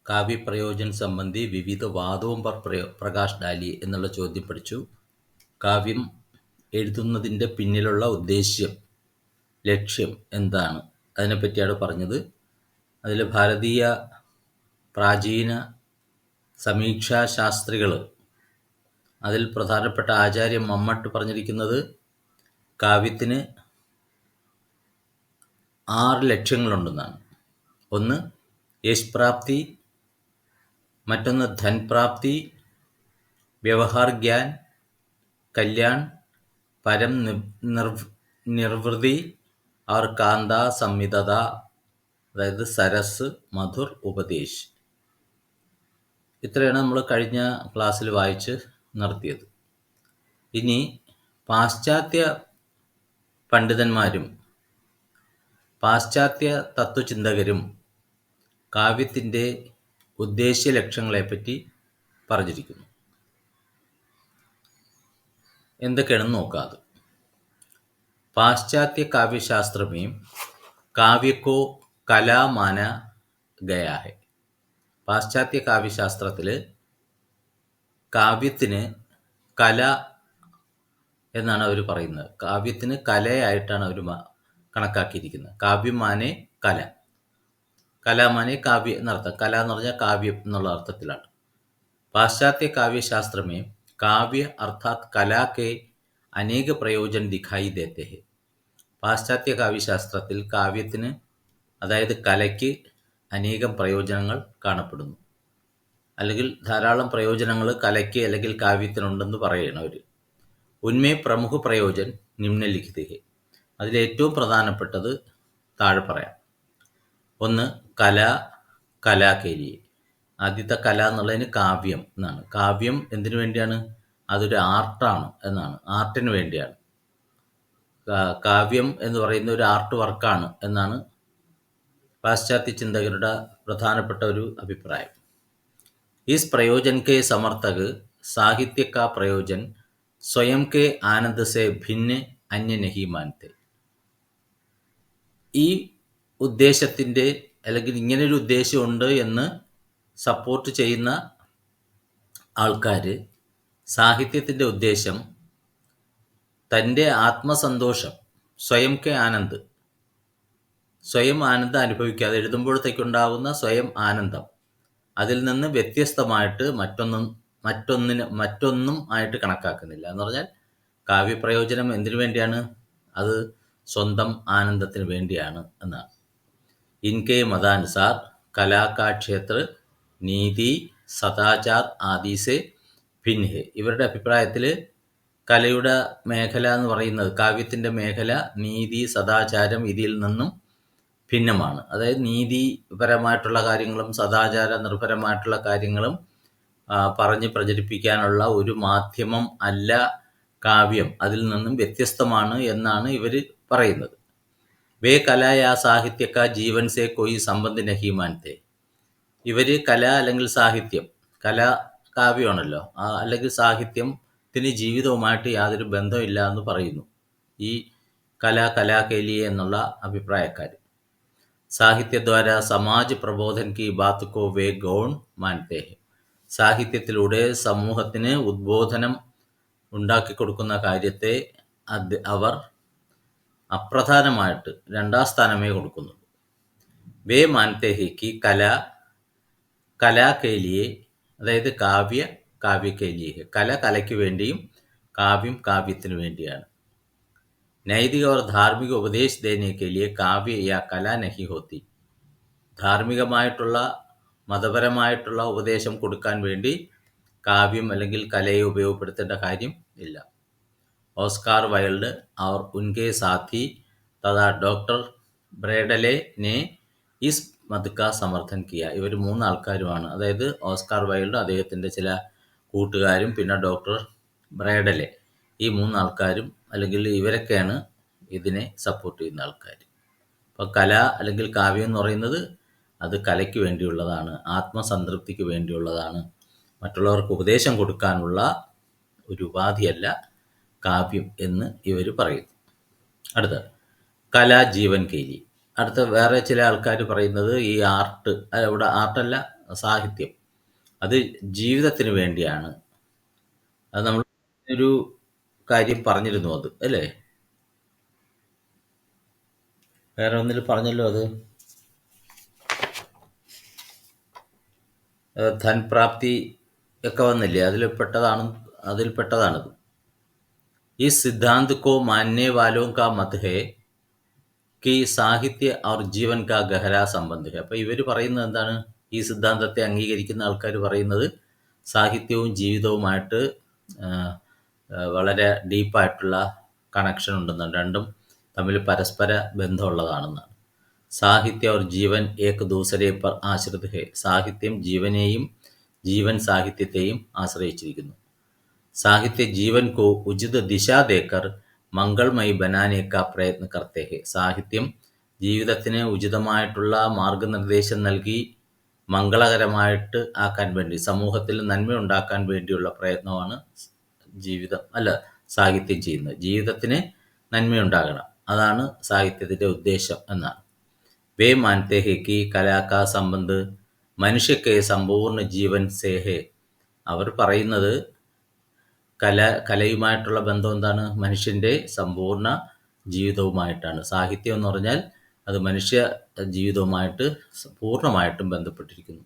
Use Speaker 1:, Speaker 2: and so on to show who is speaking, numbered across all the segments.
Speaker 1: കാവ്യപ്രയോജൻ സംബന്ധി വിവിധ വാദവും പ്രകാശ് ഡാലി എന്നുള്ള ചോദ്യം പഠിച്ചു. കാവ്യം എഴുതുന്നതിൻ്റെ പിന്നിലുള്ള ലക്ഷ്യം എന്താണ്, അതിനെപ്പറ്റിയാണ് പറഞ്ഞത്. അതിൽ ഭാരതീയ പ്രാചീന സമീക്ഷാശാസ്ത്രികൾ, അതിൽ പ്രധാനപ്പെട്ട ആചാര്യൻ മമ്മട്ട് പറഞ്ഞിരിക്കുന്നത് കാവ്യത്തിന് 6 ലക്ഷ്യങ്ങളുണ്ടെന്നാണ്. ഒന്ന് യശ് പ്രാപ്തി, മറ്റൊന്ന് ധൻപ്രാപ്തി, വ്യവഹാർ ജ്ഞാൻ, കല്യാൺ, പരം നിർവൃതി और കാന്ത സംഹിതത, അതായത് സരസ്, മധുർ, ഉപദേശ്. ഇത്രയാണ് നമ്മൾ കഴിഞ്ഞ ക്ലാസ്സിൽ വായിച്ച് നിർത്തിയത്. ഇനി പാശ്ചാത്യ പണ്ഡിതന്മാരും പാശ്ചാത്യ തത്വചിന്തകരും കാവ്യത്തിൻ്റെ ഉദ്ദേശ്യ ലക്ഷ്യങ്ങളെപ്പറ്റി പറഞ്ഞിരിക്കുന്നു. എന്തൊക്കെയാണെന്ന് നോക്കാം. पाश्चात्य काव्यशास्त्र में काव्य को कला माना गया है. പാശ്ചാത്യ കാവ്യശാസ്ത്രത്തിൽ കാവ്യത്തിന് കല എന്നാണ് അവർ പറയുന്നത്. കാവ്യത്തിന് കലയായിട്ടാണ് അവർ കണക്കാക്കിയിരിക്കുന്നത്. കാവ്യമാനെ കല, കലാമാനെ കാവ്യ എന്നർത്ഥം. കല എന്ന് പറഞ്ഞാൽ കാവ്യം എന്നുള്ള അർത്ഥത്തിലാണ്. പാശ്ചാത്യ കാവ്യശാസ്ത്രമേ കാവ്യ അർത്ഥാത് കലാ കെ അനേക പ്രയോജൻ ദിഖായി ദേത്തെ ഹെ. പാശ്ചാത്യ കാവ്യശാസ്ത്രത്തിൽ കാവ്യത്തിന്, അതായത് കലയ്ക്ക്, അനേകം പ്രയോജനങ്ങൾ കാണപ്പെടുന്നു. അല്ലെങ്കിൽ ധാരാളം പ്രയോജനങ്ങൾ കലയ്ക്ക് അല്ലെങ്കിൽ കാവ്യത്തിനുണ്ടെന്ന് പറയണം അവർ. ഉന്മേ പ്രമുഖ പ്രയോജൻ നിമ്നലിഖിത ഹെ. അതിലേറ്റവും പ്രധാനപ്പെട്ടത് താഴെ പറയാം. ഒന്ന് കലാകേലിയെ. ആദ്യത്തെ കല എന്നുള്ളതിന് കാവ്യം എന്നാണ്. കാവ്യം എന്തിനു വേണ്ടിയാണ്? അതൊരു ആർട്ടാണ് എന്നാണ്. ആർട്ടിന് വേണ്ടിയാണ്. കാവ്യം എന്ന് പറയുന്ന ഒരു ആർട്ട് വർക്കാണ് എന്നാണ് പാശ്ചാത്യ ചിന്തകരുടെ പ്രധാനപ്പെട്ട ഒരു അഭിപ്രായം. ഇസ് പ്രയോജൻ കെ സമർത്ഥക് സാഹിത്യ കാ പ്രയോജൻ സ്വയം കെ ആനന്ദ സെ ഭിന്ന അന്യ നഹി മാനത്തെ. ഈ ഉദ്ദേശത്തിൻ്റെ, അല്ലെങ്കിൽ ഇങ്ങനൊരു ഉദ്ദേശമുണ്ട് എന്ന് സപ്പോർട്ട് ചെയ്യുന്ന ആൾക്കാർ സാഹിത്യത്തിൻ്റെ ഉദ്ദേശം തൻ്റെ ആത്മസന്തോഷം, സ്വയം കെ ആനന്ദ്, സ്വയം ആനന്ദം അനുഭവിക്കാതെ എഴുതുമ്പോഴത്തേക്കുണ്ടാകുന്ന സ്വയം ആനന്ദം, അതിൽ നിന്ന് വ്യത്യസ്തമായിട്ട് മറ്റൊന്നും ആയിട്ട് കണക്കാക്കുന്നില്ല. എന്ന് പറഞ്ഞാൽ കാവ്യപ്രയോജനം എന്തിനു വേണ്ടിയാണ്? അത് സ്വന്തം ആനന്ദത്തിന് വേണ്ടിയാണ് എന്നാണ്. ഇൻകെ മതാനുസാർ കലാകാ ക്ഷേത്ര നീതി സദാചാർ ആദീസെ ഭിൻഹെ. ഇവരുടെ അഭിപ്രായത്തിൽ കലയുടെ മേഖല എന്ന് പറയുന്നത്, കാവ്യത്തിൻ്റെ മേഖല നീതി, സദാചാരം ഇതിൽ നിന്നും ഭിന്നമാണ്. അതായത് നീതിപരമായിട്ടുള്ള കാര്യങ്ങളും സദാചാര നിർഭരമായിട്ടുള്ള കാര്യങ്ങളും പറഞ്ഞ് പ്രചരിപ്പിക്കാനുള്ള ഒരു മാധ്യമം അല്ല കാവ്യം. അതിൽ നിന്നും വ്യത്യസ്തമാണ് എന്നാണ് ഇവർ പറയുന്നത്. വേ കലായാ സാഹിത്യക്ക ജീവൻ സെ കോയി സംബന്ധ നഹി മാനത്തെ. ഇവർ കല അല്ലെങ്കിൽ സാഹിത്യം, കല കാവ്യമാണല്ലോ, അല്ലെങ്കിൽ സാഹിത്യത്തിന് ജീവിതവുമായിട്ട് യാതൊരു ബന്ധമില്ല എന്ന് പറയുന്നു ഈ കലാകേലിയെ എന്നുള്ള അഭിപ്രായക്കാർ. സാഹിത്യദ്വാര സമാജ് പ്രബോധൻ കി ബാത് കോ വേ ഗൗൺ മാനത്തെ ഹെ. സാഹിത്യത്തിലൂടെ സമൂഹത്തിന് ഉദ്ബോധനം ഉണ്ടാക്കിക്കൊടുക്കുന്ന കാര്യത്തെ അവർ അപ്രധാനമായിട്ട് 2ാം സ്ഥാനമേ കൊടുക്കുന്നു. വേ മാനത്തെ ഹെ കി കലാകേലിയെ, അതായത് കാവ്യകേലിയെ. കല കലയ്ക്ക് വേണ്ടിയും കാവ്യം കാവ്യത്തിന് വേണ്ടിയാണ്. നൈതിക और ധാർമ്മിക ഉപദേശ് ദേനെ കെ ലിയെ കാവ്യ യാ കല നഹി ഹോത്തി. ധാർമ്മികമായിട്ടുള്ള, മതപരമായിട്ടുള്ള ഉപദേശം കൊടുക്കാൻ വേണ്ടി കാവ്യം അല്ലെങ്കിൽ കലയെ ഉപയോഗപ്പെടുത്തേണ്ട കാര്യം ഇല്ല. ഓസ്കാർ വൈൽഡ് और उनके साथी तथा ഡോക്ടർ ബ്രേഡലെ നെ ഇസ് മത് കാ സമർത്ഥൻ കിയ. ഇവർ 3 ആൾക്കാരുമാണ്. അതായത് ഓസ്കാർ വൈൽഡ്, അദ്ദേഹത്തിൻ്റെ ചില കൂട്ടുകാരും, പിന്നെ ഡോക്ടർ ബ്രേഡലെ, ഈ 3 ആൾക്കാരും, അല്ലെങ്കിൽ ഇവരൊക്കെയാണ് ഇതിനെ സപ്പോർട്ട് ചെയ്യുന്ന ആൾക്കാർ. അപ്പോൾ കല അല്ലെങ്കിൽ കാവ്യം എന്ന് പറയുന്നത് അത് കലയ്ക്ക് വേണ്ടിയുള്ളതാണ്, ആത്മസംതൃപ്തിക്ക് വേണ്ടിയുള്ളതാണ്, മറ്റുള്ളവർക്ക് ഉപദേശം കൊടുക്കാനുള്ള ഒരു ഉപാധിയല്ല കാവ്യം എന്ന് ഇവർ പറയുന്നു. അടുത്ത കലാജീവൻ കേലി. അടുത്ത വേറെ ചില ആൾക്കാർ പറയുന്നത് ഈ ആർട്ട്, ഇവിടെ ആർട്ടല്ല, സാഹിത്യം അത് ജീവിതത്തിന് വേണ്ടിയാണ്. അത് നമ്മൾ ഒരു കാര്യം പറഞ്ഞിരുന്നു, അത് അല്ലേ? വേറെ ഒന്നിൽ പറഞ്ഞല്ലോ, അത് ധൻപ്രാപ്തി ഒക്കെ വന്നില്ലേ, അതിൽപ്പെട്ടതാണത്. ഈ സിദ്ധാന്ത് കോ മാനനെ വാലോं का मत है कि സാഹിത്യ और ജീവൻ का गहरा संबंध है. അപ്പോൾ ഇവർ പറയുന്നത് എന്താണ്? ഈ സിദ്ധാന്തത്തെ അംഗീകരിക്കുന്ന ആൾക്കാർ പറയുന്നത് സാഹിത്യവും ജീവിതവുമായിട്ട് വളരെ ഡീപ്പായിട്ടുള്ള കണക്ഷൻ ഉണ്ടെന്നാണ്, രണ്ടും തമ്മിൽ പരസ്പര ബന്ധമുള്ളതാണെന്നാണ്. സാഹിത്യ और ജീവൻ ഏക് ദൂസരെ പർ ആശ്രിത് ഹെ. സാഹിത്യം ജീവനെയും ജീവൻ സാഹിത്യത്തെയും ആശ്രയിച്ചിരിക്കുന്നു. സാഹിത്യ ജീവൻ കോ ഉചിത ദിശ ദേക്കർ മംഗൾമയി ബനാനെ കാ പ്രയത്ന കർത്തേ ഹെ. സാഹിത്യം ജീവിതത്തിന് ഉചിതമായിട്ടുള്ള മാർഗനിർദ്ദേശം നൽകി മംഗളകരമായിട്ട് ആക്കാൻ വേണ്ടി, സമൂഹത്തിൽ നന്മയുണ്ടാക്കാൻ വേണ്ടിയുള്ള പ്രയത്നമാണ് സാഹിത്യം ചെയ്യുന്നത്. ജീവിതത്തിന് നന്മയുണ്ടാകണം, അതാണ് സാഹിത്യത്തിൻ്റെ ഉദ്ദേശം എന്നാണ്. വേ മാനത്തെ ഹെ കി കലാ കാ സംബന്ധ് മനുഷ്യക്ക് സമ്പൂർണ്ണ ജീവൻ സേ ഹെ. അവർ പറയുന്നത് കലയുമായിട്ടുള്ള ബന്ധം എന്താണ്? മനുഷ്യൻ്റെ സമ്പൂർണ്ണ ജീവിതവുമായിട്ടാണ്. സാഹിത്യം എന്ന് പറഞ്ഞാൽ അത് മനുഷ്യ ജീവിതവുമായിട്ട് പൂർണ്ണമായിട്ടും ബന്ധപ്പെട്ടിരിക്കുന്നു.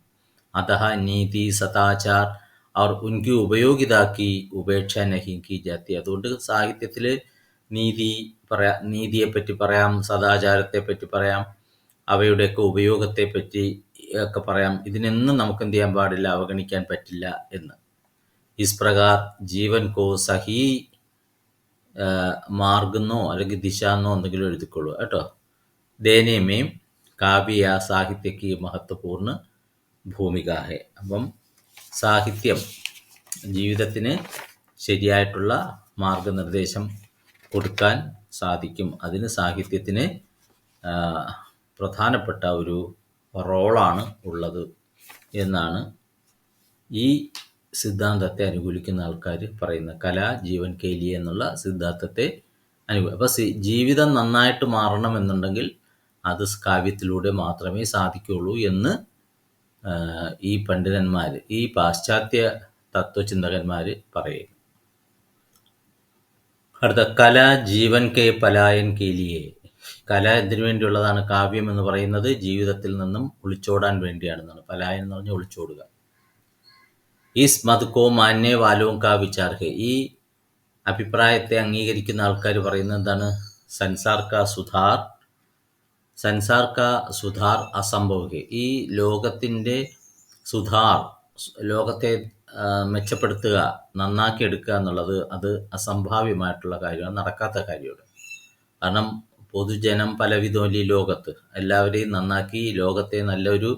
Speaker 1: അതഹ നീതി സദാചാർ और उनकी ഉപയോഗിത की ഉപേക്ഷ नहीं की जाती. അതുകൊണ്ട് സാഹിത്യത്തിൽ നീതിയെപ്പറ്റി പറയാം, സദാചാരത്തെപ്പറ്റി പറയാം, അവയുടെയൊക്കെ ഉപയോഗത്തെപ്പറ്റി ഒക്കെ പറയാം. ഇതിനൊന്നും നമുക്ക് എന്ത് ചെയ്യാൻ പാടില്ല, അവഗണിക്കാൻ പറ്റില്ല എന്ന്. ഇസ് പ്രകാർ ജീവൻ കോ സഹി മാർഗെന്നോ അല്ലെങ്കിൽ ദിശ എന്നോ എന്തെങ്കിലും എഴുതിക്കൊള്ളൂ കേട്ടോ. ദേനേമേം കാവ്യ സാഹിത്യക്ക് മഹത്വപൂർണ്ണ ഭൂമിക ഹെ. അപ്പം സാഹിത്യം ജീവിതത്തിന് ശരിയായിട്ടുള്ള മാർഗനിർദ്ദേശം കൊടുക്കാൻ സാധിക്കും. അതിന് സാഹിത്യത്തിന് പ്രധാനപ്പെട്ട ഒരു റോളാണ് ഉള്ളത് എന്നാണ് ഈ സിദ്ധാന്തത്തെ അനുകൂലിക്കുന്ന ആൾക്കാർ പറയുന്നത്. കല ജീവൻ കേലിയ എന്നുള്ള സിദ്ധാന്തത്തെ അപ്പോൾ ജീവിതം നന്നായിട്ട് മാറണമെന്നുണ്ടെങ്കിൽ അത് കാവ്യത്തിലൂടെ മാത്രമേ സാധിക്കുകയുള്ളൂ എന്ന് ഈ പണ്ഡിതന്മാർ, ഈ പാശ്ചാത്യ തത്വചിന്തകന്മാർ പറയുന്നു. അടുത്ത കല ജീവൻ കെ പലായൻ കേലിയെ. കല എന്തിനു വേണ്ടിയുള്ളതാണ്? കാവ്യം എന്ന് പറയുന്നത് ജീവിതത്തിൽ നിന്നും ഒളിച്ചോടാൻ വേണ്ടിയാണെന്നാണ്. പലായൻ എന്ന് പറഞ്ഞാൽ ഒളിച്ചോടുക. ഈസ് മത് കോ മാന്യ വാലോം കാ വിചാർ ഹെ. ഈ അഭിപ്രായത്തെ അംഗീകരിക്കുന്ന ആൾക്കാർ പറയുന്നത് എന്താണ്? സൻസാർ കാ സുധാർ അസംഭവ ഹെ. ഈ ലോകത്തിൻ്റെ ലോകത്തെ മെച്ചപ്പെടുത്തുക, നന്നാക്കി എടുക്കുക എന്നുള്ളത് അത് അസംഭാവ്യമായിട്ടുള്ള കാര്യമാണ്, നടക്കാത്ത കാര്യമാണ്. കാരണം പൊതുജനം പലവിധമല്ല ലോകത്ത്. എല്ലാവരെയും നന്നാക്കി ലോകത്തെ നല്ലൊരു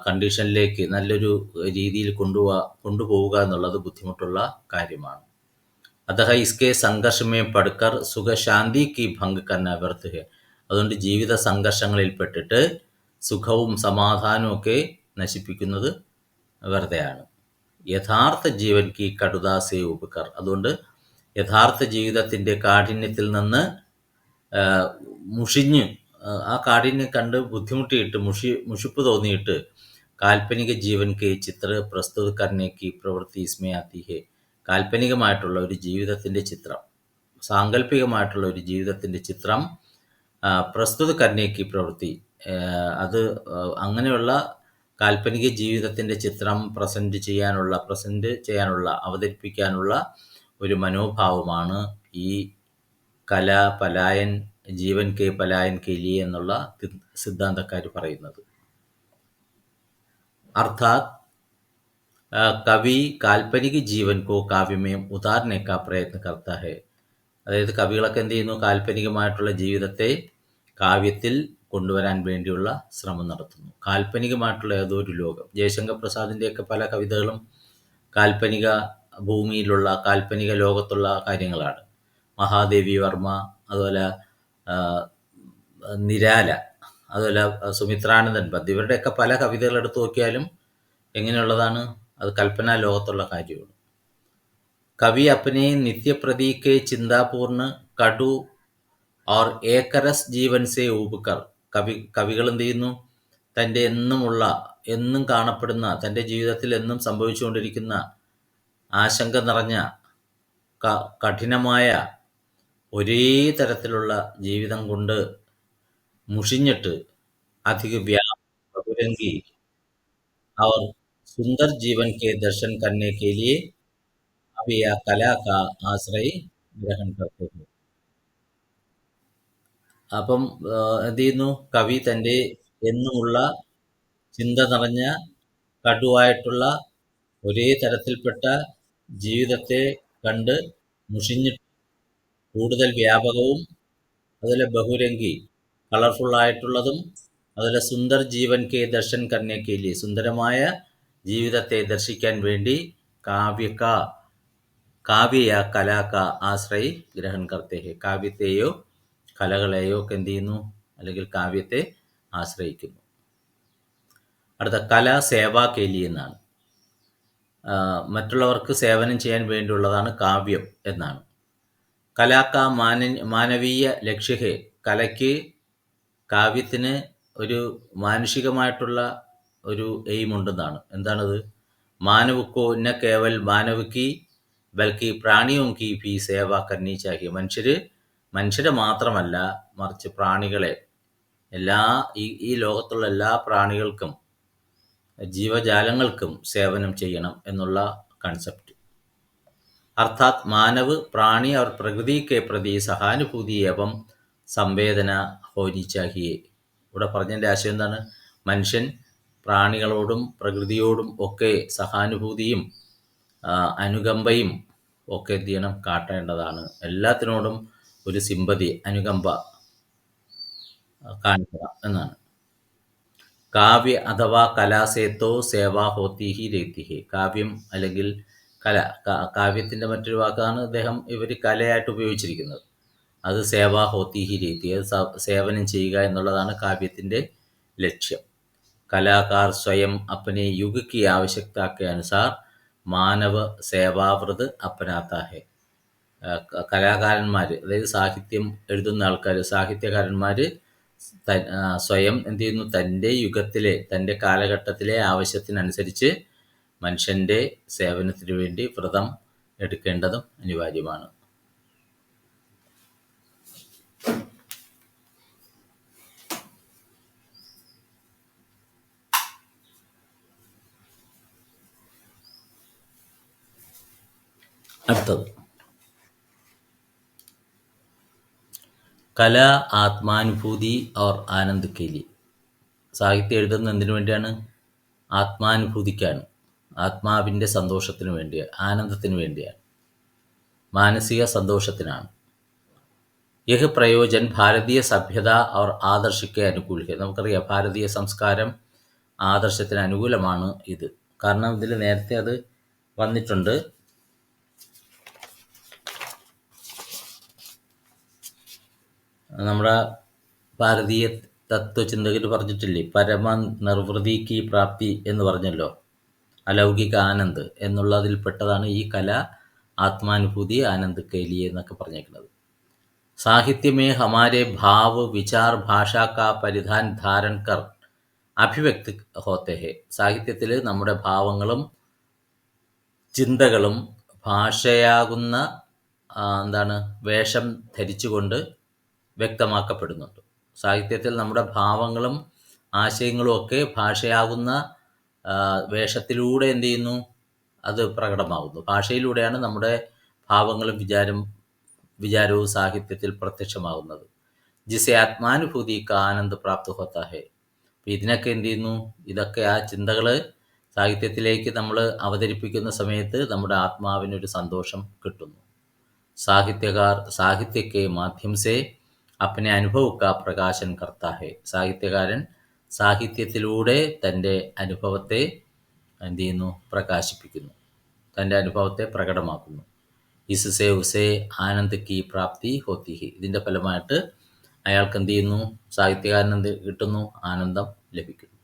Speaker 1: കണ്ടീഷനിലേക്ക്, നല്ലൊരു രീതിയിൽ കൊണ്ടുപോവുക എന്നുള്ളത് ബുദ്ധിമുട്ടുള്ള കാര്യമാണ്. അതഹ ഇസ്കെ സംഘർഷമേ പഠിക്കർ സുഖശാന്തി കി ഭംഗ് കർന വ്യർത്ഥ ഹെ. അതുകൊണ്ട് ജീവിത സംഘർഷങ്ങളിൽപ്പെട്ടിട്ട് സുഖവും സമാധാനവും ഒക്കെ നശിപ്പിക്കുന്നത് വെറുതെയാണ്. യഥാർത്ഥ ജീവൻ കി കടുദാസേ ഉപകർ. അതുകൊണ്ട് യഥാർത്ഥ ജീവിതത്തിൻ്റെ കാഠിന്യത്തിൽ നിന്ന് മുഷിഞ്ഞ്, ആ കാഠിന്യം കണ്ട് ബുദ്ധിമുട്ടിയിട്ട് മുഷിപ്പ് തോന്നിയിട്ട് കാൽപ്പനിക ജീവൻ കെ ചിത്ര പ്രസ്തുത കർണേക്ക് പ്രവൃത്തി ഇസ്മേ ആത്തി ഹെ. കാൽപ്പനികമായിട്ടുള്ള ഒരു ജീവിതത്തിൻ്റെ ചിത്രം, സാങ്കല്പികമായിട്ടുള്ള ഒരു ജീവിതത്തിൻ്റെ ചിത്രം പ്രസ്തുത കർണേക്ക് പ്രവൃത്തി, അത് അങ്ങനെയുള്ള കാൽപ്പനിക ജീവിതത്തിൻ്റെ ചിത്രം പ്രസൻറ്റ് ചെയ്യാനുള്ള അവതരിപ്പിക്കാനുള്ള ഒരു മനോഭാവമാണ് ഈ കല പലായൻ ജീവൻ കെ പലായൻ കേലിയെ എന്നുള്ള സിദ്ധാന്തക്കാർ പറയുന്നത്. അർത്ഥാത് കവി കാൽപ്പനിക ജീവൻ കോ കാവ്യമേം ഉതാർനെ കാ പ്രയത്ന കർത്താ ഹെ. അതായത് കവികളൊക്കെ എന്ത് ചെയ്യുന്നു? കാൽപ്പനികമായിട്ടുള്ള ജീവിതത്തെ കാവ്യത്തിൽ കൊണ്ടുവരാൻ വേണ്ടിയുള്ള ശ്രമം നടത്തുന്നു. കാൽപ്പനികമായിട്ടുള്ള ഏതോ ഒരു ലോകം. ജയശങ്കർ പ്രസാദിൻ്റെയൊക്കെ പല കവിതകളും കാൽപ്പനിക ഭൂമിയിലുള്ള, കാൽപ്പനിക ലോകത്തുള്ള കാര്യങ്ങളാണ്. മഹാദേവി വർമ്മ, അതുപോലെ നിരാല, അതുപോലെ സുമിത്രാനന്ദൻ പന്ത്, ഇവരുടെയൊക്കെ പല കവിതകൾ എടുത്തു നോക്കിയാലും എങ്ങനെയുള്ളതാണ്? അത് കൽപ്പനാ ലോകത്തുള്ള കാര്യമാണ്. കവി അപ്പനെ നിത്യപ്രതീകെ ചിന്താപൂർണ്ണ കടു ഓർ ഏക്കരസ് ജീവൻ സേ ഊബുക്കർ. കവികൾ എന്ത് ചെയ്യുന്നു? തൻ്റെ എന്നുമുള്ള എന്നും കാണപ്പെടുന്ന, തൻ്റെ ജീവിതത്തിൽ എന്നും സംഭവിച്ചുകൊണ്ടിരിക്കുന്ന ആശങ്ക നിറഞ്ഞ കഠിനമായ ഒരേ തരത്തിലുള്ള ജീവിതം കൊണ്ട് मुशिഞ്ഞിട്ട് अधिक व्याप बजरंगी और सुंदर जीवन के दर्शन करने के लिए अब यह कला का आश्रय ग्रहण करते हैं. അപ്പം എന്ത് ചെയ്യുന്നു? കവി തൻ്റെ എന്നുമുള്ള ചിന്ത നിറഞ്ഞ കടുവായിട്ടുള്ള ഒരേ തരത്തിൽപ്പെട്ട ജീവിതത്തെ കണ്ട് മുഷിഞ്ഞിട്ട് കൂടുതൽ വ്യാപകവും അതുപോലെ ബഹുരംഗി കളർഫുള്ളായിട്ടുള്ളതും അതുപോലെ സുന്ദർ ജീവൻ കെ ദർശൻ കർണേ കെ ലിയെ സുന്ദരമായ ജീവിതത്തെ ദർശിക്കാൻ വേണ്ടി കാവ്യ കലാക ആശ്രയി ഗ്രഹൺ കർത്തേ ഹെ. കാവ്യത്തെയോ കലകളെയോ ഒക്കെ എന്ത് ചെയ്യുന്നു? അല്ലെങ്കിൽ കാവ്യത്തെ ആശ്രയിക്കുന്നു. അടുത്ത കല സേവാ കെ ലിയെ എന്നാണ്. മറ്റുള്ളവർക്ക് സേവനം ചെയ്യാൻ വേണ്ടിയുള്ളതാണ് കാവ്യം എന്നാണ്. കലാക്ക മാനവീയ ലക്ഷ്യ. കലയ്ക്ക്, കാവ്യത്തിന് ഒരു മാനുഷികമായിട്ടുള്ള ഒരു എയിം ഉണ്ടെന്നാണ്. എന്താണത്? മാനവക്കോ ന കേവൽ മാനവക്ക് ബൽക്കി പ്രാണിയോ കി ഭി സേവ കർണി ചാഹിയെ. മനുഷ്യരെ മാത്രമല്ല, മറിച്ച് പ്രാണികളെ, ഈ ലോകത്തുള്ള എല്ലാ പ്രാണികൾക്കും ജീവജാലങ്ങൾക്കും സേവനം ചെയ്യണം എന്നുള്ള കൺസെപ്റ്റ്. अर्थात मानव प्राणी और प्रकृति के प्रति सहानुभूति एवं സംവേദന होनी चाहिए. ഇവിടെ പറഞ്ഞതിൻ്റെ ആശയം എന്താണ്? മനുഷ്യൻ പ്രാണികളോടും പ്രകൃതിയോടും ഒക്കെ സഹാനുഭൂതിയും അനുകമ്പയും ഒക്കെ എന്ത് ചെയ്യണം? കാട്ടേണ്ടതാണ്. എല്ലാത്തിനോടും ഒരു സിമ്പതി, അനുകമ്പ കാണിക്കണം എന്നാണ്. കാവ്യ അഥവാ കലാസേത്തോ സേവ ഹോത്തി ഹി രേത്തി ഹെ. കാവ്യം അല്ലെങ്കിൽ കാവ്യത്തിൻ്റെ മറ്റൊരു വാക്കാണ് ഇവർ കലയായിട്ട് ഉപയോഗിച്ചിരിക്കുന്നത്. അത് സേവാ ഹോത്തി ഹി രീതി, അത് സേവനം ചെയ്യുക എന്നുള്ളതാണ് കാവ്യത്തിൻ്റെ ലക്ഷ്യം. കലാകാർ സ്വയം അപ്പനെ യുഗ് കി ആവശ്യകത കെ അനുസാർ മാനവ സേവാവൃത് അപ്പനാത്താ ഹെ. കലാകാരന്മാർ, അതായത് സാഹിത്യം എഴുതുന്ന ആൾക്കാർ, സാഹിത്യകാരന്മാർ സ്വയം എന്ത് ചെയ്യുന്നു? തൻ്റെ യുഗത്തിലെ, തൻ്റെ കാലഘട്ടത്തിലെ ആവശ്യത്തിനനുസരിച്ച് മനുഷ്യൻ്റെ സേവനത്തിന് വേണ്ടി വ്രതം എടുക്കേണ്ടതും അനിവാര്യമാണ്. അടുത്തത് കല ആത്മാനുഭൂതി और ആനന്ദ് के लिए. സാഹിത്യം എഴുതുന്നത് എന്തിനു വേണ്ടിയാണ്? ആത്മാനുഭൂതിക്കാണ്, ആത്മാവിൻ്റെ സന്തോഷത്തിന് വേണ്ടിയാണ്, ആനന്ദത്തിന് വേണ്ടിയാണ്, മാനസിക സന്തോഷത്തിനാണ്. യഹ് പ്രയോജൻ ഭാരതീയ സഭ്യത और ആദർശിക്ക് അനുകൂല. നമുക്കറിയാം, ഭാരതീയ സംസ്കാരം ആദർശത്തിന് അനുകൂലമാണ് ഇത്. കാരണം ഇതിൽ നേരത്തെ അത് വന്നിട്ടുണ്ട്. നമ്മുടെ ഭാരതീയ തത്വചിന്തകർ പറഞ്ഞിട്ടില്ലേ, പരമ നിർവൃതിക്ക് പ്രാപ്തി എന്ന് പറഞ്ഞല്ലോ, അലൗകിക ആനന്ദ് എന്നുള്ളതിൽപ്പെട്ടതാണ് ഈ കല ആത്മാനുഭൂതി ആനന്ദ് കൈലി എന്നൊക്കെ പറഞ്ഞേക്കുന്നത്. സാഹിത്യമേ ഹമാരെ ഭാവ് വിചാർ ഭാഷാ കാ പരിധാൻ ധാരൺ കർ അഭിവ്യക്തി ഹോത്തെ ഹെ. സാഹിത്യത്തിൽ നമ്മുടെ ഭാവങ്ങളും ചിന്തകളും ഭാഷയാകുന്ന വേഷം ധരിച്ചുകൊണ്ട് വ്യക്തമാക്കപ്പെടുന്നുണ്ട്. സാഹിത്യത്തിൽ നമ്മുടെ ഭാവങ്ങളും ആശയങ്ങളും ഒക്കെ ഭാഷയാകുന്ന വേഷത്തിലൂടെ എന്ത് ചെയ്യുന്നു? അത് പ്രകടമാകുന്നു. ഭാഷയിലൂടെയാണ് നമ്മുടെ ഭാവങ്ങളും വിചാരവും സാഹിത്യത്തിൽ പ്രത്യക്ഷമാകുന്നത്. ജിസെ ആത്മാനുഭൂതിക്ക് ആനന്ദ് പ്രാപ്ത ഹോത്താ ഹെ. അപ്പം ഇതിനൊക്കെ എന്ത് ചെയ്യുന്നു? ഇതൊക്കെ ആ ചിന്തകൾ സാഹിത്യത്തിലേക്ക് നമ്മൾ അവതരിപ്പിക്കുന്ന സമയത്ത് നമ്മുടെ ആത്മാവിനൊരു സന്തോഷം കിട്ടുന്നു. സാഹിത്യകാർ സാഹിത്യക്കെ മാധ്യം സെ അപ്പനെ അനുഭവക്ക പ്രകാശൻ കർത്താ ഹെ. സാഹിത്യകാരൻ സാഹിത്യത്തിലൂടെ തൻ്റെ അനുഭവത്തെ എന്ത് ചെയ്യുന്നു? പ്രകാശിപ്പിക്കുന്നു, തൻ്റെ അനുഭവത്തെ പ്രകടമാക്കുന്നു. ഇസ്സെ ഉസേ ആനന്ദ് കി പ്രാപ്തി ഹോത്തി ഹി. ഇതിൻ്റെ ഫലമായിട്ട് അയാൾക്ക് എന്ത് ചെയ്യുന്നു? സാഹിത്യകാരൻ എന്ത് കിട്ടുന്നു? ആനന്ദം ലഭിക്കുന്നു.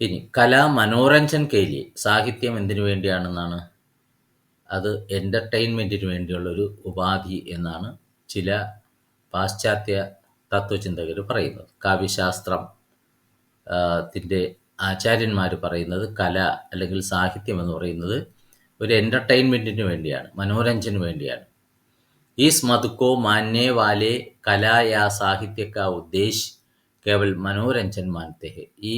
Speaker 1: ഇനി കല മനോരഞ്ജൻ കേലി. സാഹിത്യം എന്തിനു വേണ്ടിയാണെന്നാണ്? അത് എൻ്റർടൈൻമെൻറ്റിന് വേണ്ടിയുള്ളൊരു ഉപാധി എന്നാണ് ചില പാശ്ചാത്യ തത്വചിന്തകർ പറയുന്നത്. കാവ്യശാസ്ത്രം ത്തിൻ്റെ ആചാര്യന്മാർ പറയുന്നത് കല അല്ലെങ്കിൽ സാഹിത്യം എന്ന് പറയുന്നത് ഒരു എൻ്റർടൈൻമെൻറ്റിന് വേണ്ടിയാണ്, മനോരഞ്ജന് വേണ്ടിയാണ്. इस मत को मानने वाले कला या साहित्य का उद्देश्य കേവൽ മനോരഞ്ജൻ മാനത്തെ ഹെ. ഈ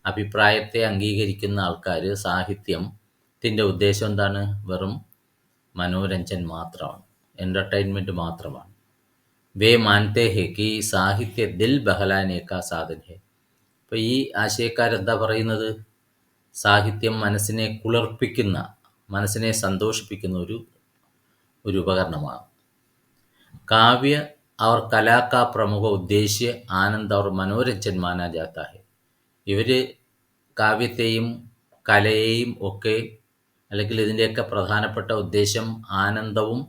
Speaker 1: അഭിപ്രായത്തെ അംഗീകരിക്കുന്ന ആൾക്കാർ സാഹിത്യത്തിൻ്റെ ഉദ്ദേശം എന്താണ്? വെറും മനോരഞ്ജൻ മാത്രമാണ്, എൻ്റർടൈൻമെൻറ്റ് മാത്രമാണ്. വേ മാനത്തെ ഹെ കി സാഹിത്യ ദിൽ ബഹലാനെ കാ സാധൻ ഹെ. അപ്പോൾ ഈ ആശയക്കാരെന്താ പറയുന്നത്? സാഹിത്യം മനസ്സിനെ കുളിർപ്പിക്കുന്ന, മനസ്സിനെ സന്തോഷിപ്പിക്കുന്ന ഒരു ഉപകരണമാണ്. काव्य और कला का प्रमुख उद्देश्य आनंद और മനോരഞ്ജൻ മാനാ ജാത്താ ഹെ. ഇവർ കാവ്യത്തെയും കലയെയും ഒക്കെ, അല്ലെങ്കിൽ ഇതിൻ്റെയൊക്കെ പ്രധാനപ്പെട്ട ഉദ്ദേശം ആനന്ദവും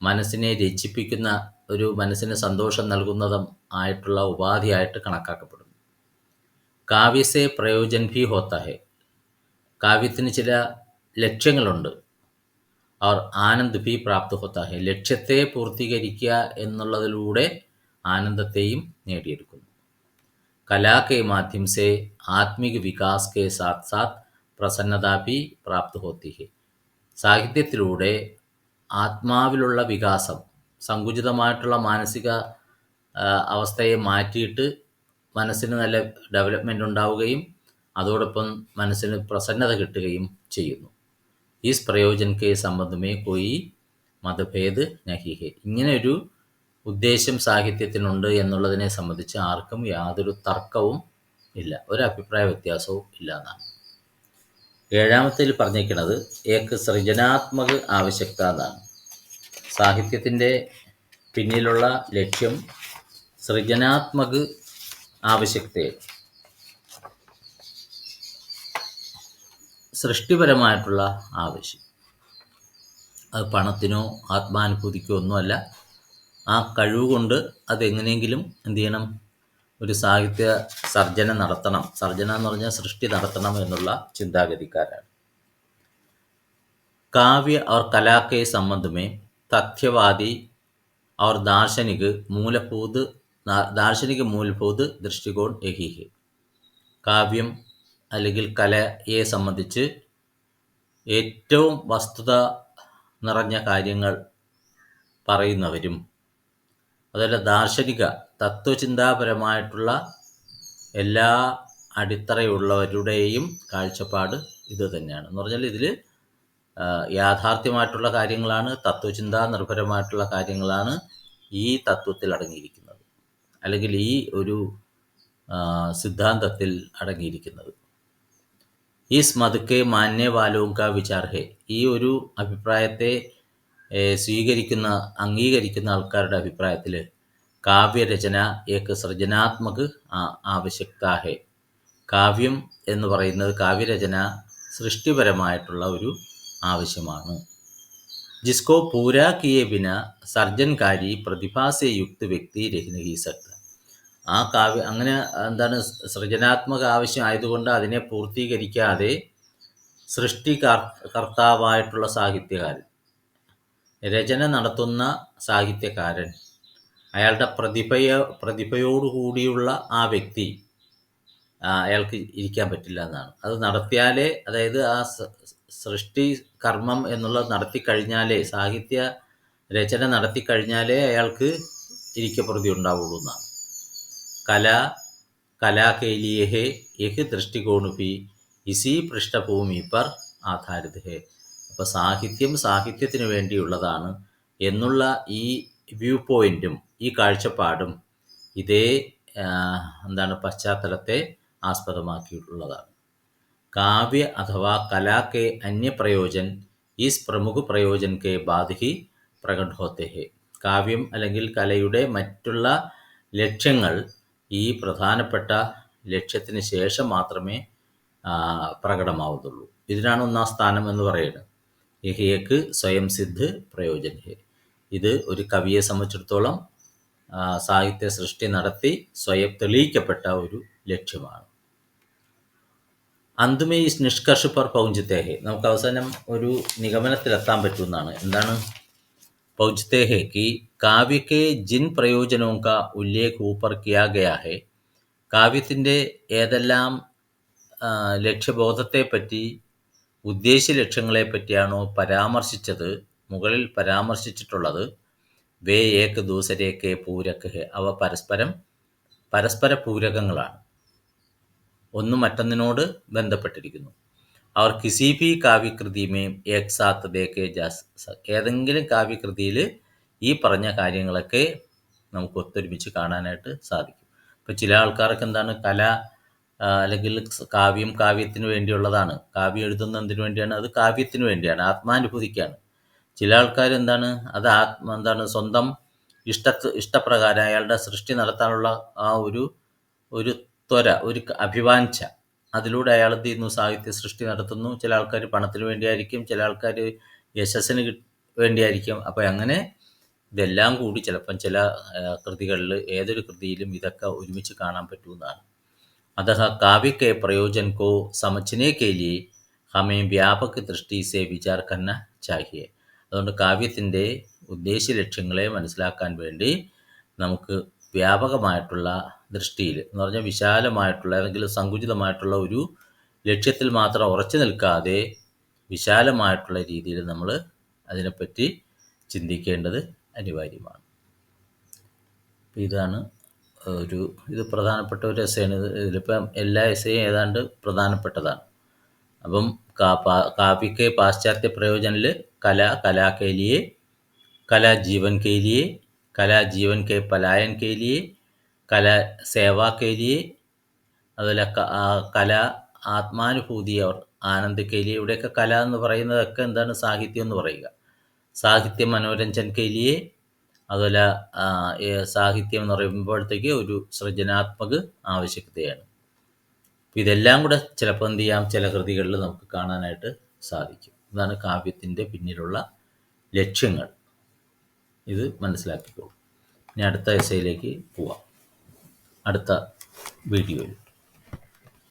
Speaker 1: മനസ്സിനെ രചിപ്പിക്കുന്ന, മനസ്സിന് സന്തോഷം നൽകുന്നതും ആയിട്ടുള്ള ഉപാധിയായിട്ട് കണക്കാക്കപ്പെടുന്നു. കാവ്യസെ പ്രയോജൻ ഭി ഹോത്താ ഹെ. കാവ്യത്തിന് ചില ലക്ഷ്യങ്ങളുണ്ട്. और ആനന്ദ് ഭി പ്രാപ്ത് ഹോത്താ ഹെ. ലക്ഷ്യത്തെ പൂർത്തീകരിക്കുക എന്നുള്ളതിലൂടെ ആനന്ദത്തെയും നേടിയെടുക്കുന്നു. കലാ കെ മാധ്യം സെ ആത്മിക് വികാസ് കെ സാത്ത് സാത്ത് പ്രസന്നത ഭി പ്രാപ്ത് ഹോത്തി ഹെ. സാഹിത്യത്തിലൂടെ ആത്മാവിലുള്ള വികാസം, സങ്കുചിതമായിട്ടുള്ള മാനസിക അവസ്ഥയെ മാറ്റിയിട്ട് മനസ്സിന് നല്ല ഡെവലപ്മെൻ്റ് ഉണ്ടാവുകയും അതോടൊപ്പം മനസ്സിന് പ്രസന്നത കിട്ടുകയും ചെയ്യുന്നു. ഈസ് പ്രയോജൻ കെ സംബന്ധമേ കോയി മതഭേദ് നഹി ഹെ. ഇങ്ങനെ ഒരു ഉദ്ദേശം സാഹിത്യത്തിനുണ്ട് എന്നുള്ളതിനെ സംബന്ധിച്ച് ആർക്കും യാതൊരു തർക്കവും ഇല്ല, ഒരു അഭിപ്രായ വ്യത്യാസവും ഇല്ല എന്നാണ്. ഏഴാമത്തേൽ പറഞ്ഞിരിക്കുന്നത് ഏക്ക് സൃജനാത്മക ആവശ്യകത എന്നാണ്. സാഹിത്യത്തിൻ്റെ പിന്നിലുള്ള ലക്ഷ്യം സൃജനാത്മക ആവശ്യകതയെ, സൃഷ്ടിപരമായിട്ടുള്ള ആവശ്യം. അത് പണത്തിനോ ആത്മാനുഭൂതിക്കോ ഒന്നുമല്ല. ആ കഴിവ് കൊണ്ട് അതെങ്ങനെയെങ്കിലും എന്ത് ചെയ്യണം? ഒരു സാഹിത്യ സർജന നടത്തണം. സർജന എന്ന് പറഞ്ഞാൽ സൃഷ്ടി നടത്തണം എന്നുള്ള ചിന്താഗതിക്കാരാണ്. കാവ്യ और कला के संबंध में तथ्यवादी और दार्शनिक मूलभूत दृष्टिकोण यही है. കാവ്യം അല്ലെങ്കിൽ കലയെ സംബന്ധിച്ച് ഏറ്റവും വസ്തുത നിറഞ്ഞ കാര്യങ്ങൾ പറയുന്നവരും അതുപോലെ ദാർശനിക തത്വചിന്താപരമായിട്ടുള്ള എല്ലാ അടിത്തറയുള്ളവരുടെയും കാഴ്ചപ്പാട് ഇത് തന്നെയാണ്. എന്ന് പറഞ്ഞാൽ ഇതിൽ യാഥാർത്ഥ്യമായിട്ടുള്ള കാര്യങ്ങളാണ്, തത്വചിന്താ നിർഭരമായിട്ടുള്ള കാര്യങ്ങളാണ് ഈ തത്വത്തിൽ അടങ്ങിയിരിക്കുന്നത്, അല്ലെങ്കിൽ ഈ ഒരു സിദ്ധാന്തത്തിൽ അടങ്ങിയിരിക്കുന്നത്. ഈ മതക്കെ മാന്യ വാലോക വിചാർ ഹെ. ഈ ഒരു അഭിപ്രായത്തെ അംഗീകരിക്കുന്ന ആൾക്കാരുടെ അഭിപ്രായത്തിൽ കാവ്യരചന ഏക സൃജനാത്മക ആവശ്യകത ഹെ. കാവ്യം എന്ന് പറയുന്നത്, കാവ്യരചന സൃഷ്ടിപരമായിട്ടുള്ള ഒരു ആവശ്യമാണ്. ജിസ്കോ പൂരാ കിയെ ബിന സർജൻകാരി പ്രതിഭാസെ യുക്ത വ്യക്തി രഹി നഹി സക്ത. ആ കാവ്യ അങ്ങനെ എന്താണ്, സൃജനാത്മക ആവശ്യം ആയതുകൊണ്ട് അതിനെ പൂർത്തീകരിക്കാതെ സൃഷ്ടികർത്താവായിട്ടുള്ള സാഹിത്യകാരൻ, രചന നടത്തുന്ന സാഹിത്യകാരൻ, അയാളുടെ പ്രതിഭയോടുകൂടിയുള്ള ആ വ്യക്തി, അയാൾക്ക് ഇരിക്കാൻ പറ്റില്ല എന്നാണ്. അത് നടത്തിയാലേ, അതായത് ആ സൃഷ്ടി കർമ്മം എന്നുള്ളത് നടത്തിക്കഴിഞ്ഞാലേ, സാഹിത്യ രചന നടത്തിക്കഴിഞ്ഞാലേ അയാൾക്ക് ഇരിക്കപ്രതി ഉണ്ടാവുള്ളൂ എന്നാണ്. कला के लिए है एक दृष्टिकोण भी इसी पृष्ठभूमി पर ആധാരിത ഹെ. അപ്പോൾ സാഹിത്യത്തിന് വേണ്ടിയുള്ളതാണ് എന്നുള്ള ഈ വ്യൂ പോയിൻറ്റും ഈ കാഴ്ചപ്പാടും ഇതേ പശ്ചാത്തലത്തെ ആസ്പദമാക്കിയിട്ടുള്ളതാണ്. കാവ്യ അഥവാ കലാ കെ അന്യ പ്രയോജൻ ഈസ് പ്രമുഖ പ്രയോജൻ കെ ബാദ് ഹി പ്രകട ഹോത്തെ ഹെ. കാവ്യം അല്ലെങ്കിൽ കലയുടെ മറ്റുള്ള ലക്ഷ്യങ്ങൾ ഈ പ്രധാനപ്പെട്ട ലക്ഷ്യത്തിന് ശേഷം മാത്രമേ പ്രകടമാവുന്നുള്ളൂ. ഇതിനാണ് ഒന്നാം സ്ഥാനം എന്ന് പറയുന്നത്. യഹിയക്ക് സ്വയം സിദ്ധ് പ്രയോജൻ ഹെ. ഇത് ഒരു കവിയെ സംബന്ധിച്ചിടത്തോളം സാഹിത്യ സൃഷ്ടി നടത്തി സ്വയം തെളിയിക്കപ്പെട്ട ഒരു ലക്ഷ്യമാണ്. അന്തുമേ ഈ നിഷ്കർഷ പർ പൗഞ്ചത്തെ ഹെ. നമുക്ക് അവസാനം ഒരു നിഗമനത്തിലെത്താൻ പറ്റുമെന്നാണ്. എന്താണ് पहुँचते हैं कि काव्य के जिन प्रयोजनों का उल्लेख ऊपर किया गया है, കാവ്യത്തിൻ്റെ ഏതെല്ലാം ലക്ഷ്യബോധത്തെപ്പറ്റി, ഉദ്ദേശ്യ ലക്ഷ്യങ്ങളെപ്പറ്റിയാണോ പരാമർശിച്ചത്, മുകളിൽ പരാമർശിച്ചിട്ടുള്ളത് വേ ഏക് ദൂസരേ കെ പൂരക് ഹെ, അവ പരസ്പര പൂരകങ്ങളാണ്, ഒന്ന് മറ്റൊന്നിനോട് ബന്ധപ്പെട്ടിരിക്കുന്നു. അവർ കിസി ഭി കാവ്യകൃതിമേം ഏക് സാത്ത് ദേഖേ ജാ ഏതെങ്കിലും കാവ്യകൃതിയിൽ ഈ പറഞ്ഞ കാര്യങ്ങളൊക്കെ നമുക്ക് ഒത്തൊരുമിച്ച് കാണാനായിട്ട് സാധിക്കും. ഇപ്പം ചില ആൾക്കാർക്ക് എന്താണ് കല അല്ലെങ്കിൽ കാവ്യത്തിന് വേണ്ടിയുള്ളതാണ്. കാവ്യം എഴുതുന്നതിന് വേണ്ടിയാണ്, അത് കാവ്യത്തിന് വേണ്ടിയാണ്, ആത്മാനുഭൂതിക്കാണ്. ചില ആൾക്കാർ എന്താണ് അത് സ്വന്തം ഇഷ്ടപ്രകാരം അയാളുടെ സൃഷ്ടി നടത്താനുള്ള ആ ഒരു ത്വര, ഒരു അഭിവാഞ്ച, അതിലൂടെ അയാൾ എന്ത് ചെയ്യുന്നു, സാഹിത്യ സൃഷ്ടി നടത്തുന്നു. ചില ആൾക്കാർ പണത്തിന് വേണ്ടിയായിരിക്കും, ചില ആൾക്കാർ യശസ്സിന് വേണ്ടിയായിരിക്കും. അപ്പം അങ്ങനെ ഇതെല്ലാം കൂടി ചിലപ്പം ചില കൃതികളിൽ, ഏതൊരു കൃതിയിലും ഇതൊക്കെ ഒരുമിച്ച് കാണാൻ പറ്റുന്നതാണ്. अतः काव्य के प्रयोजन को समझने के लिए हमें व्यापक दृष्टि से विचार करना चाहिए. അതുകൊണ്ട് കാവ്യത്തിൻ്റെ ഉദ്ദേശ്യ ലക്ഷ്യങ്ങളെ മനസ്സിലാക്കാൻ വേണ്ടി നമുക്ക് വ്യാപകമായിട്ടുള്ള ദൃഷ്ടിയിൽ എന്ന് പറഞ്ഞാൽ വിശാലമായിട്ടുള്ള അല്ലെങ്കിൽ സങ്കുചിതമായിട്ടുള്ള ഒരു ലക്ഷ്യത്തിൽ മാത്രം ഉറച്ചു നിൽക്കാതെ വിശാലമായിട്ടുള്ള രീതിയിൽ നമ്മൾ അതിനെപ്പറ്റി ചിന്തിക്കേണ്ടത് അനിവാര്യമാണ്. ഇതാണ് ഇത് പ്രധാനപ്പെട്ട ഒരു എസ്സേയാണ്. ഇതിലിപ്പം എല്ലാ എസ്സേയും ഏതാണ്ട് പ്രധാനപ്പെട്ടതാണ്. അപ്പം കാവ്യക്ക് പാശ്ചാത്യ പ്രയോജനിൽ കല കെ ലിയെ, കല ജീവൻ കെ ലിയെ, കല ജീവൻ കെ പലായൻ കെ ലിയെ, കല സേവ കെ ലിയെ, അതുപോലെ കല ആത്മാനുഭൂതി और ആനന്ദ് കെ ലിയെ. ഇവിടെയൊക്കെ കല എന്ന് പറയുന്നതൊക്കെ എന്താണ്, സാഹിത്യം എന്ന് പറയുക. സാഹിത്യ മനോരഞ്ജൻ കെ ലിയെ, അതുപോലെ സാഹിത്യം എന്ന് പറയുമ്പോഴത്തേക്ക് ഒരു സൃജനാത്മക ആവശ്യകതയാണ്. ഇതെല്ലാം കൂടെ ചിലപ്പോൾ എന്ത് ചെയ്യാം, ചില കൃതികളിൽ നമുക്ക് കാണാനായിട്ട് സാധിക്കും. ഇതാണ് കാവ്യത്തിൻ്റെ പിന്നിലുള്ള ലക്ഷ്യങ്ങൾ. ഇത് മനസ്സിലാക്കിക്കോളൂ. ഇനി അടുത്ത എസ്സേയിലേക്ക് പോവാം, അടുത്ത വീഡിയോയിൽ.